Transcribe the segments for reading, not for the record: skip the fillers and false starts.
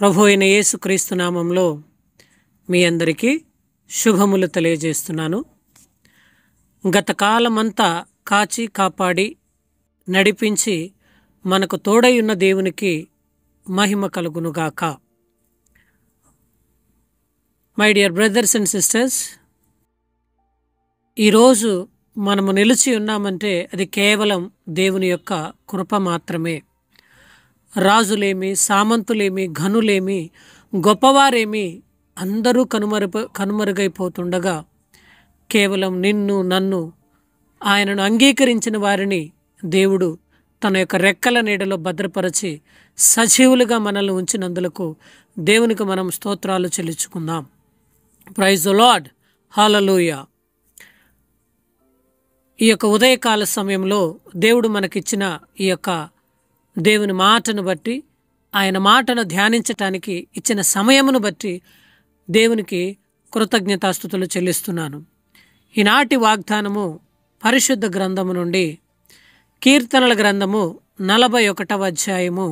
ప్రభు అయిన యేసుక్రీస్తు నామంలో మీ అందరికీ శుభములు తెలియజేస్తున్నాను. గత కాలమంతా కాచి కాపాడి నడిపించి మనకు తోడై ఉన్న దేవునికి మహిమ కలుగునుగాక. My dear brothers and sisters, ఈరోజు మనము నిలిచి ఉన్నామంటే అది కేవలం దేవుని యొక్క కృప మాత్రమే. రాజులేమి, సామంతులేమి, ఘనులేమి, గొప్పవారేమి అందరూ కనుమరుగైపోతుండగా కేవలం నిన్ను నన్ను ఆయనను అంగీకరించిన వారిని దేవుడు తన యొక్క రెక్కల నీడలో భద్రపరిచి సజీవులుగా మనల్ని ఉంచినందులకు దేవునికి మనం స్తోత్రాలు చెల్లించుకుందాం. ప్రైజ్ ది లార్డ్, హల్లెలూయా. ఈ యొక్క ఉదయకాల సమయంలో దేవుడు మనకిచ్చిన ఈ యొక్క దేవుని మాటను బట్టి, ఆయన మాటను ధ్యానించటానికి ఇచ్చిన సమయమును బట్టి దేవునికి కృతజ్ఞతాస్తుతులు చెల్లిస్తున్నాను. ఈనాటి వాగ్దానము పరిశుద్ధ గ్రంథము నుండి కీర్తనల గ్రంథము 41వ అధ్యాయము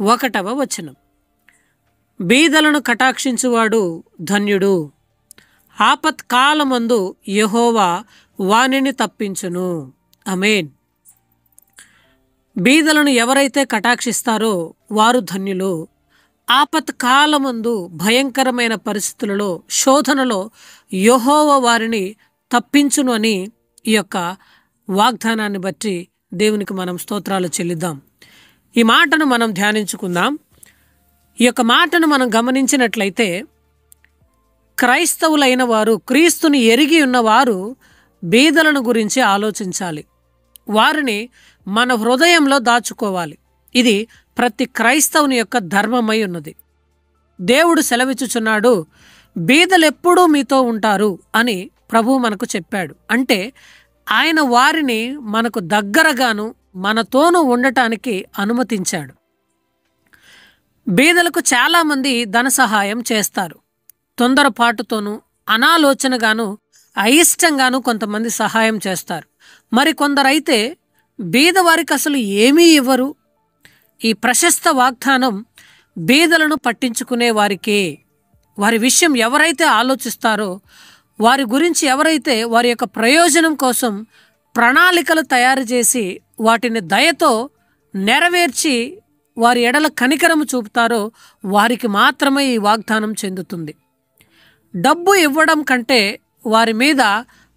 1వ వచనం. బీదలను కటాక్షించువాడు ధన్యుడు, ఆపత్కాలమందు యెహోవా వానిని తప్పించును. ఆమేన్. బీదలను ఎవరైతే కటాక్షిస్తారో వారు ధన్యులు. ఆపత్కాలమందు భయంకరమైన పరిస్థితులలో, శోధనలో యెహోవా వారిని తప్పించును అని ఈ యొక్క వాగ్దానాన్ని బట్టి దేవునికి మనం స్తోత్రాలు చెల్లిద్దాం. ఈ మాటను మనం ధ్యానించుకుందాం. ఈ యొక్క మాటను మనం గమనించినట్లయితే క్రైస్తవులైన వారు, క్రీస్తుని ఎరిగి ఉన్నవారు బీదలను గురించి ఆలోచించాలి. వారిని మన హృదయంలో దాచుకోవాలి. ఇది ప్రతి క్రైస్తవుని యొక్క ధర్మమై ఉన్నది. దేవుడు సెలవిచ్చుచున్నాడు, బీదలెప్పుడూ మీతో ఉంటారు అని ప్రభువు మనకు చెప్పాడు. అంటే ఆయన వారిని మనకు దగ్గరగాను మనతోనూ ఉండటానికి అనుమతించాడు. బీదలకు చాలామంది ధన సహాయం చేస్తారు. తొందరపాటుతోనూ అనాలోచనగాను అయిష్టంగాను కొంతమంది సహాయం చేస్తారు. మరి కొందరైతే బీదవారికి అసలు ఏమీ ఇవ్వరు. ఈ ప్రశస్త వాగ్దానం బీదలను పట్టించుకునే వారికే. వారి విషయం ఎవరైతే ఆలోచిస్తారో, వారి గురించి ఎవరైతే వారి యొక్క ప్రయోజనం కోసం ప్రణాళికలు తయారు చేసి వాటిని దయతో నెరవేర్చి వారి ఎడల కనికరము చూపుతారో వారికి మాత్రమే ఈ వాగ్దానం చెందుతుంది. డబ్బు ఇవ్వడం కంటే వారి మీద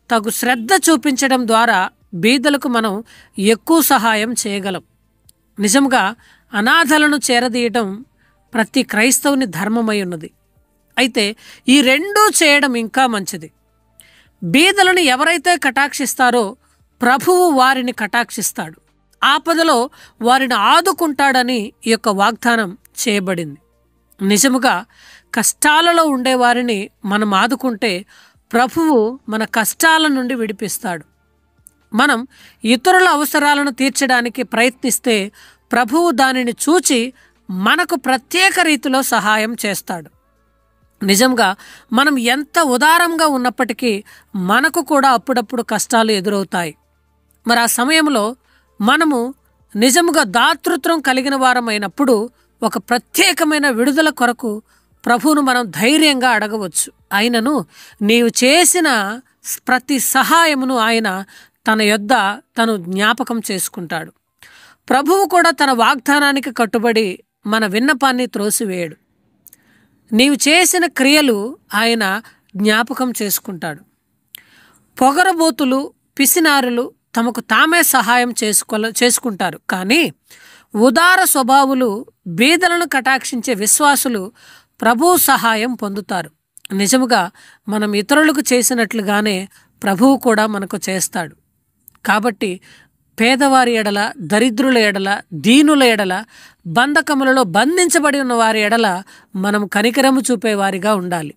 తగు శ్రద్ధ చూపించడం ద్వారా బీదలకు మనం ఎక్కువ సహాయం చేయగలం. నిజంగా అనాథలను చేరదీయటం ప్రతి క్రైస్తవుని ధర్మమై ఉన్నది. అయితే ఈ రెండూ చేయడం ఇంకా మంచిది. బీదలను ఎవరైతే కటాక్షిస్తారో ప్రభువు వారిని కటాక్షిస్తాడు. ఆపదలో వారిని ఆదుకుంటాడని ఈ యొక్క వాగ్దానం చేయబడింది. నిజముగా కష్టాలలో ఉండేవారిని మనం ఆదుకుంటే ప్రభువు మన కష్టాల నుండి విడిపిస్తాడు. మనం ఇతరుల అవసరాలను తీర్చడానికి ప్రయత్నిస్తే ప్రభువు దానిని చూచి మనకు ప్రత్యేక రీతిలో సహాయం చేస్తాడు. నిజంగా మనం ఎంత ఉదారంగా ఉన్నప్పటికీ మనకు కూడా అప్పుడప్పుడు కష్టాలు ఎదురవుతాయి. మరి ఆ సమయంలో మనము నిజముగా దాతృత్వం కలిగిన వారమైనప్పుడు ఒక ప్రత్యేకమైన విడుదల కొరకు ప్రభువును మనం ధైర్యంగా అడగవచ్చు. ఆయనను నీవు చేసిన ప్రతి సహాయమును ఆయన తన యొద్ద తను జ్ఞాపకం చేసుకుంటాడు. ప్రభువు కూడా తన వాగ్దానానికి కట్టుబడి మన విన్నపాన్ని త్రోసివేయడు. నీవు చేసిన క్రియలు ఆయన జ్ఞాపకం చేసుకుంటాడు. పొగరబోతులు, పిసినారులు తమకు తామే సహాయం చేసుకుంటారు. కానీ ఉదార స్వభావులు, బీదలను కటాక్షించే విశ్వాసులు ప్రభువు సహాయం పొందుతారు. నిజముగా మనం ఇతరులకు చేసినట్లుగానే ప్రభువు కూడా మనకు చేస్తాడు. కాబట్టి పేదవారి ఎడల, దరిద్రుల ఎడల, దీనుల ఎడల, బంధకములలో బంధించబడి ఉన్న వారి ఎడల మనం కనికరము చూపేవారిగా ఉండాలి.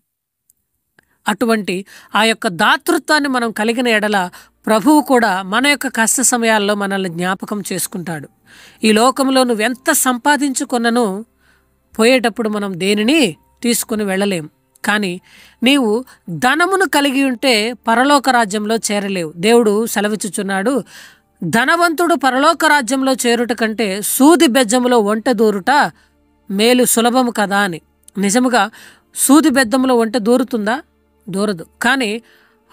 అటువంటి ఆ యొక్క దాతృత్వాన్ని మనం కలిగిన ఎడల ప్రభువు కూడా మన యొక్క కష్ట సమయాల్లో మనల్ని జ్ఞాపకం చేసుకుంటాడు. ఈ లోకంలో నువ్వెంత సంపాదించుకున్నను పోయేటప్పుడు మనం దేనిని తీసుకుని వెళ్ళలేం. కానీ నీవు ధనమును కలిగి ఉంటే పరలోక రాజ్యంలో చేరలేవు. దేవుడు సెలవిచ్చుచున్నాడు, ధనవంతుడు పరలోక రాజ్యంలో చేరుట కంటే సూది బెజ్జములో ఒంటె దూరుట మేలు సులభము కదా అని. నిజముగా సూది బెద్దంలో ఒంటె దూరుతుందా? దూరదు. కానీ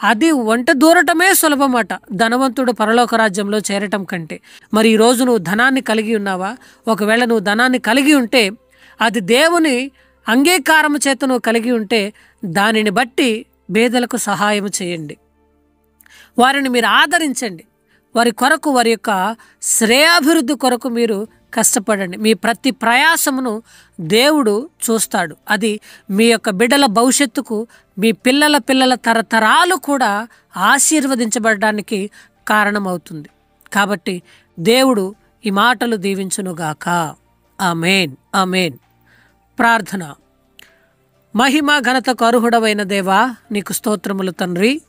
అది ఒంటె దూరటమే సులభమట ధనవంతుడు పరలోక రాజ్యంలో చేరటం కంటే. మరి ఈరోజు నువ్వు ధనాన్ని కలిగి ఉన్నావా? ఒకవేళ నువ్వు ధనాన్ని కలిగి ఉంటే, అది దేవుని అంగీకారము చేత నువ్వు కలిగి ఉంటే, దానిని బట్టి పేదలకు సహాయం చేయండి. వారిని మీరు ఆదరించండి. వారి కొరకు, వారి యొక్క శ్రేయాభివృద్ధి కొరకు మీరు కష్టపడండి. మీ ప్రతి ప్రయాసమును దేవుడు చూస్తాడు. అది మీ యొక్క బిడ్డల భవిష్యత్తుకు, మీ పిల్లల పిల్లల తరతరాలు కూడా ఆశీర్వదించబడడానికి కారణమవుతుంది. కాబట్టి దేవుడు ఈ మాటలు దీవించునుగాక. ఆమేన్, ఆమేన్. ప్రార్థన. మహిమ ఘనతకు అర్హుడవైన దేవా, నీకు స్తోత్రములు తండ్రి.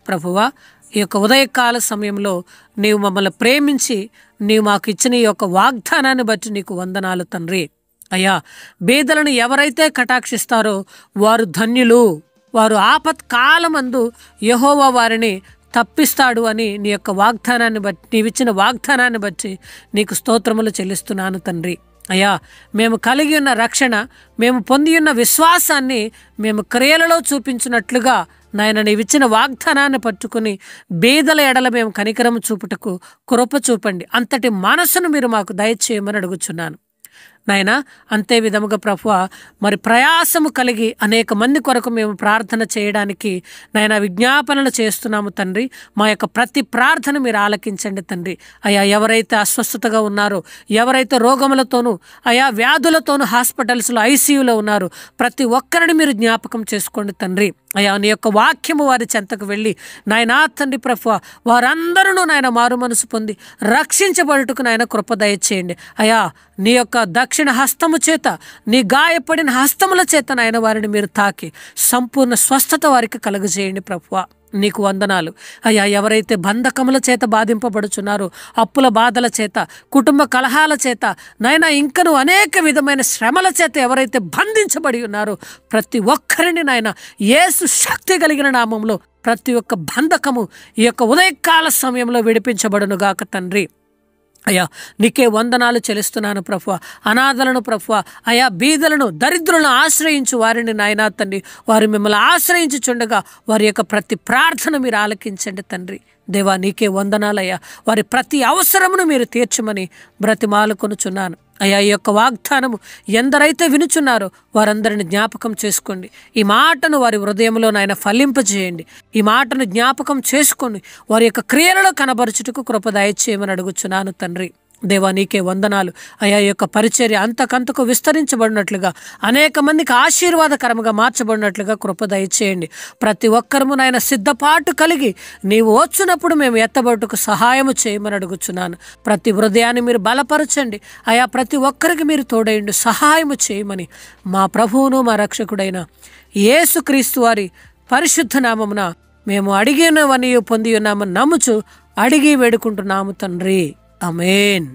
ప్రభువా, ఈ యొక్క ఉదయకాల సమయంలో నీవు మమ్మల్ని ప్రేమించి నీవు మాకు ఇచ్చిన ఈ యొక్క వాగ్దానాన్ని బట్టి నీకు వందనాలు తండ్రి. అయ్యా, బీదలను ఎవరైతే కటాక్షిస్తారో వారు ధన్యులు. వారు ఆపత్కాలమందు యెహోవా వారిని తప్పిస్తాడు అని నీ యొక్క వాగ్దానాన్ని బట్టి, నీవిచ్చిన వాగ్దానాన్ని బట్టి నీకు స్తోత్రములు చెల్లిస్తున్నాను తండ్రి. అయ్యా, మేము కలిగి ఉన్న రక్షణ, మేము పొంది ఉన్న విశ్వాసాన్ని మేము క్రియలలో చూపించినట్లుగా నాయన నీవిచ్చిన వాగ్దానాన్ని పట్టుకుని బీదల ఎడల మేము కనికరము చూపుటకు కృప చూపండి. అంతటి మనసును మీరు మాకు దయచేయమని అడుగుచున్నాను నాయన. అంతే విధముగా ప్రభువా, మరి ప్రయాసము కలిగి అనేక మంది కొరకు మేము ప్రార్థన చేయడానికి నాయన విజ్ఞాపనలు చేస్తున్నాము తండ్రి. మా యొక్క ప్రతి ప్రార్థన మీరు ఆలకించండి తండ్రి. అయా, ఎవరైతే అస్వస్థతగా ఉన్నారో, ఎవరైతే రోగములతోనూ అయా వ్యాధులతోనూ హాస్పిటల్స్లో ఐసీయూలో ఉన్నారో ప్రతి ఒక్కరిని మీరు జ్ఞాపకం చేసుకోండి తండ్రి. అయా, నీ యొక్క వాక్యము వారి చెంతకు వెళ్ళి నాయనా తండ్రి ప్రభువా, వారందరూ నాయన మారు మనసు పొంది రక్షించబడుటకు నాయన కృప దయచేయండి. అయా, నీ యొక్క దక్షిణ హస్తము చేత, నీ గాయపడిన హస్తముల చేత నాయన వారిని మీరు తాకి సంపూర్ణ స్వస్థత వారికి కలుగజేయండి ప్రభువా. నీకు వందనాలు. అయ్యా, ఎవరైతే బంధకముల చేత బాధింపబడుచున్నారో, అప్పుల బాధల చేత, కుటుంబ కలహాల చేత, నాయన ఇంకను అనేక విధమైన శ్రమల చేత ఎవరైతే బంధించబడి ఉన్నారో ప్రతి ఒక్కరిని నాయన యేసు శక్తి కలిగిన నామంలో ప్రతి ఒక్క బంధకము ఈ యొక్క ఉదయకాల సమయంలో విడిపించబడునుగాక తండ్రి. అయ్యా, నీకే వందనాలు చెల్లిస్తున్నాను ప్రభువా. అనాథలను ప్రభువా, అయా బీదలను, దరిద్రులను ఆశ్రయించు వారిని నాయనా తండ్రి, వారు మిమ్మల్ని ఆశ్రయించుచుండగా వారి యొక్క ప్రతి ప్రార్థన మీరు ఆలకించండి తండ్రి. దేవా, నీకే వందనాలయ్యా. వారి ప్రతి అవసరమును మీరు తీర్చమని బ్రతిమాలుకొనుచున్నాను. అయ్యా, ఈ యొక్క వాగ్దానము ఎందరైతే వినుచున్నారో వారందరిని జ్ఞాపకం చేసుకోండి. ఈ మాటను వారి హృదయంలో నాయన ఫలింపజేయండి. ఈ మాటను జ్ఞాపకం చేసుకొని వారి యొక్క క్రియలలో కనబరుచుటకు కృప దయచేయమని అడుగుచున్నాను తండ్రి. దేవా, నీకే వందనాలు. అయా, ఈ యొక్క పరిచర్య అంతకంతకు విస్తరించబడినట్లుగా, అనేక మందికి ఆశీర్వాదకరముగా మార్చబడినట్లుగా కృప దయచేయండి. ప్రతి ఒక్కరము నాయన సిద్ధపాటు కలిగి నీవు వచ్చినప్పుడు మేము ఎత్తబడుటకు సహాయము చేయమని అడుగుచున్నాను. ప్రతి హృదయాన్ని మీరు బలపరచండి. అయా, ప్రతి ఒక్కరికి మీరు తోడయండి, సహాయము చేయమని మా ప్రభువును మా రక్షకుడైన యేసుక్రీస్తు వారి పరిశుద్ధ నామమున మేము అడిగినవని పొంది ఉన్నామని నమ్ముచు అడిగి వేడుకుంటున్నాము తండ్రి. ఆమేన్.